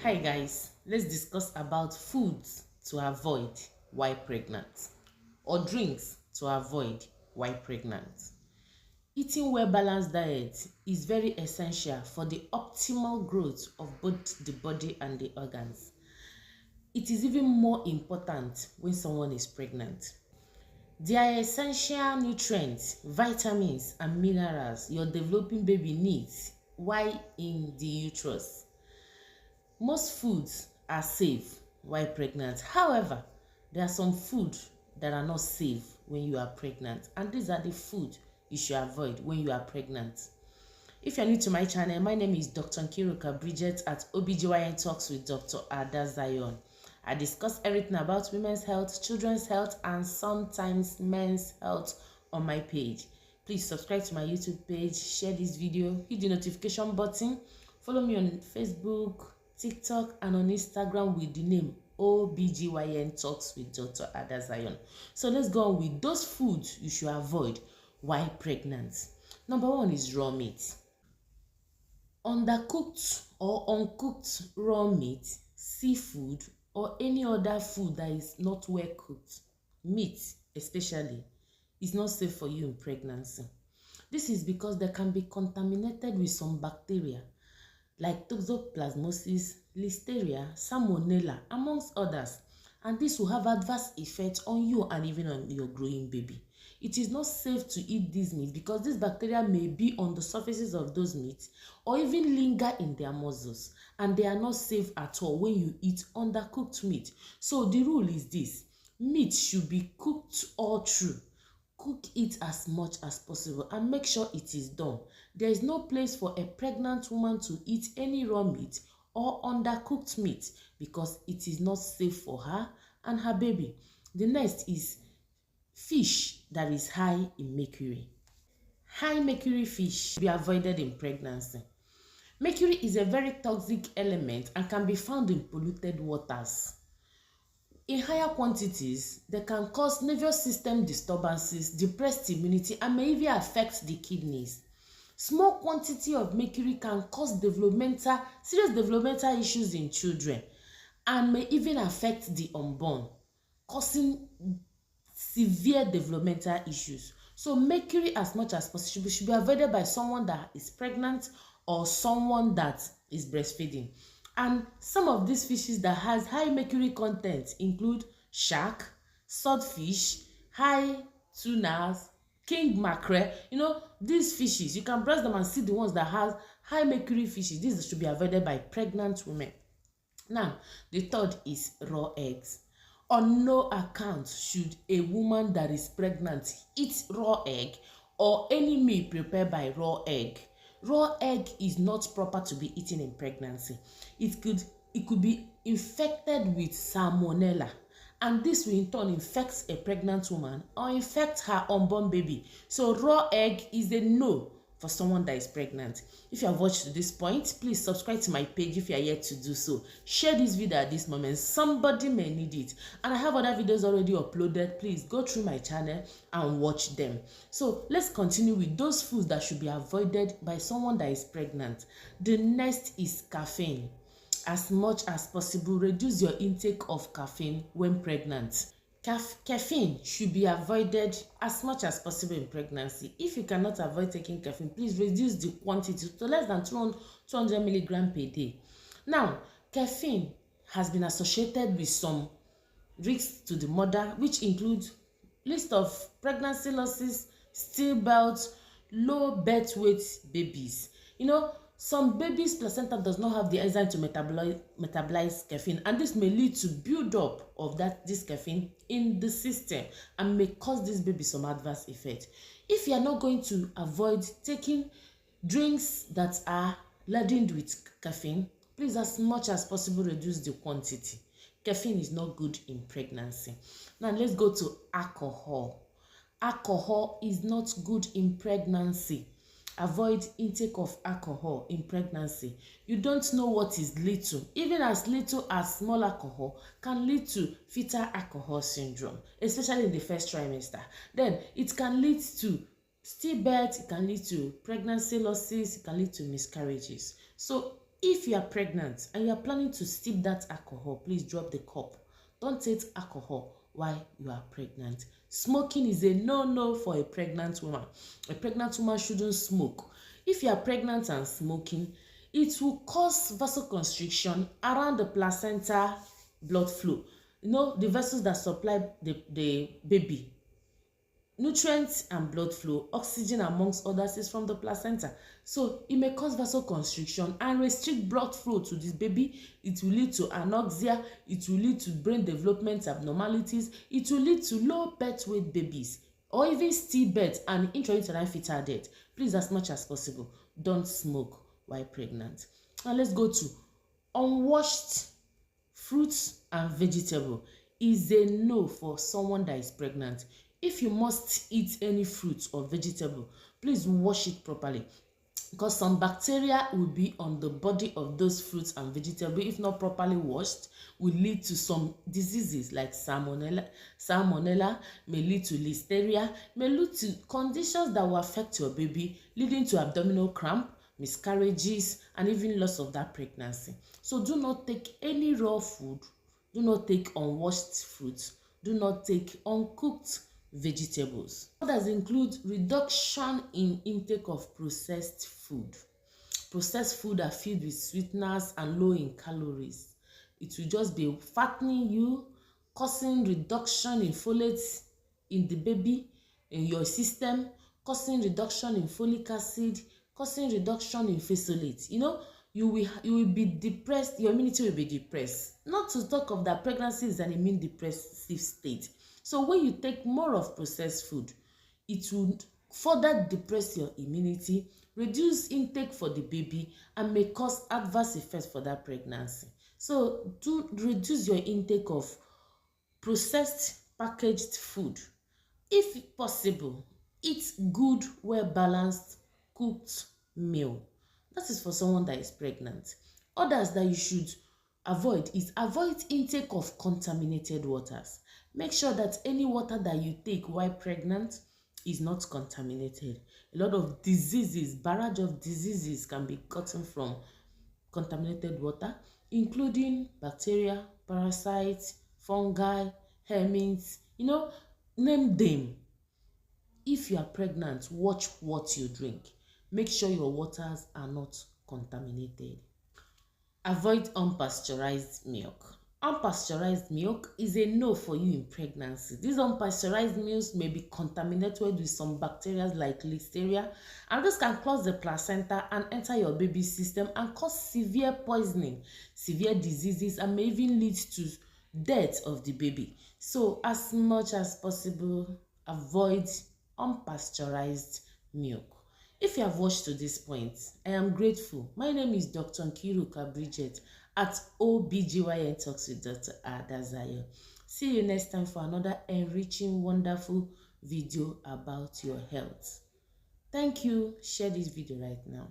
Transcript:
Hi guys, let's discuss about foods to avoid while pregnant or drinks to avoid while pregnant. Eating well-balanced diet is very essential for the optimal growth of both the body and the organs. It is even more important when someone is pregnant. There are essential nutrients, vitamins and minerals your developing baby needs while in the uterus. Most foods are safe while pregnant. However, there are some food that are not safe when you are pregnant, and these are the food you should avoid when you are pregnant. If you're new to my channel, my name is Dr. Nkiruka Bridget at Obgyn Talks with Dr. Adazion. I discuss everything about women's health, children's health, and sometimes men's health on my page. Please subscribe to my YouTube page, share this video, hit the notification button, follow me on Facebook, TikTok, and on Instagram with the name Obgyn Talks with Dr. Adazion. So let's go on with those foods you should avoid while pregnant. Number one is raw meat. Undercooked or uncooked raw meat, seafood, or any other food that is not well cooked, meat especially, is not safe for you in pregnancy. This is because they can be contaminated with some bacteria like toxoplasmosis, listeria, salmonella, amongst others, and this will have adverse effects on you and even on your growing baby. It is not safe to eat this meat because this bacteria may be on the surfaces of those meats or even linger in their muscles, and they are not safe at all when you eat undercooked meat. So the rule is this: meat should be cooked all through. Cook it as much as possible and make sure it is done. There is no place for a pregnant woman to eat any raw meat or undercooked meat because it is not safe for her and her baby. The next is fish that is high in mercury. High mercury fish should be avoided in pregnancy. Mercury is a very toxic element and can be found in polluted waters. In higher quantities, they can cause nervous system disturbances, depressed immunity, and may even affect the kidneys. Small quantity of mercury can cause serious developmental issues in children and may even affect the unborn, causing severe developmental issues. So mercury, as much as possible, should be avoided by someone that is pregnant or someone that is breastfeeding. And some of these fishes that has high mercury content include shark, swordfish, high tunas, king mackerel. These fishes, you can browse them and see the ones that have high mercury fishes. These should be avoided by pregnant women. Now, the third is raw eggs. On no account should a woman that is pregnant eat raw egg or any meal prepared by raw egg. Raw egg is not proper to be eaten in pregnancy. It could be infected with salmonella, and this will in turn infect a pregnant woman or infect her unborn baby. So raw egg is a no for someone that is pregnant. If you have watched to this point, please subscribe to my page if you are yet to do so. Share this video at this moment. Somebody may need it. And I have other videos already uploaded. Please go through my channel and watch them. So let's continue with those foods that should be avoided by someone that is pregnant. The next is caffeine. As much as possible, reduce your intake of caffeine when pregnant. Caffeine should be avoided as much as possible in pregnancy. If you cannot avoid taking caffeine, please reduce the quantity to less than 200 milligrams per day. Now, caffeine has been associated with some risks to the mother, which include list of pregnancy losses, stillbirths, low birth weight babies. Some babies' placenta does not have the enzyme to metabolize caffeine, and this may lead to build up of this caffeine in the system and may cause this baby some adverse effect. If you are not going to avoid taking drinks that are laden with caffeine, please as much as possible reduce the quantity. Caffeine is not good in pregnancy. Now let's go to alcohol. Alcohol is not good in pregnancy. Avoid intake of alcohol in pregnancy. You don't know what is little. Even as little as small alcohol can lead to fetal alcohol syndrome, especially in the first trimester. Then it can lead to stillbirth, it can lead to pregnancy losses, it can lead to miscarriages. So If you are pregnant and you are planning to sip that alcohol, please drop the cup. Don't take alcohol while you are pregnant. Smoking is a no-no for a pregnant woman. A pregnant woman shouldn't smoke. If you are pregnant and smoking, it will cause vasoconstriction around the placenta blood flow. You know, the vessels that supply the baby nutrients and blood flow, oxygen amongst others is from the placenta. So it may cause vasoconstriction and restrict blood flow to this baby. It will lead to anoxia, it will lead to brain development abnormalities, it will lead to low birth weight babies or even stillbirth and intrauterine fetal death. Please, as much as possible, don't smoke while pregnant. Now let's go to unwashed fruits and vegetable. Is a no for someone that is pregnant. If you must eat any fruit or vegetable, please wash it properly, because some bacteria will be on the body of those fruits and vegetables. If not properly washed, will lead to some diseases like salmonella, may lead to listeria, may lead to conditions that will affect your baby, leading to abdominal cramp, miscarriages, and even loss of that pregnancy. So do not take any raw food, do not take unwashed fruits, do not take uncooked vegetables. Others include reduction in intake of processed food. Processed food are filled with sweeteners and low in calories. It will just be fattening you, causing reduction in folate in the baby, in your system, causing reduction in folic acid, causing reduction in fesolate. You know, you will be depressed, your immunity will be depressed. Not to talk of that pregnancy is an immune depressive state. So when you take more of processed food, it would further depress your immunity, reduce intake for the baby, and may cause adverse effects for that pregnancy. So do reduce your intake of processed packaged food. If possible, eat good, well-balanced, cooked meal. That is for someone that is pregnant. Others that you should avoid is avoid intake of contaminated waters. Make sure that any water that you take while pregnant is not contaminated. A lot of diseases, barrage of diseases can be gotten from contaminated water, including bacteria, parasites, fungi, helminths, you know, name them. If you are pregnant, watch what you drink. Make sure your waters are not contaminated. Avoid unpasteurized milk. Unpasteurized milk is a no for you in pregnancy. These unpasteurized milks may be contaminated with some bacteria like listeria, and this can close the placenta and enter your baby's system and cause severe poisoning, severe diseases, and may even lead to death of the baby. So as much as possible, avoid unpasteurized milk. If you have watched to this point, I am grateful. My name is Dr. Nkiruka Bridget at Obgyn Talks with Dr. Adazion. See you next time for another enriching, wonderful video about your health. Thank you. Share this video right now.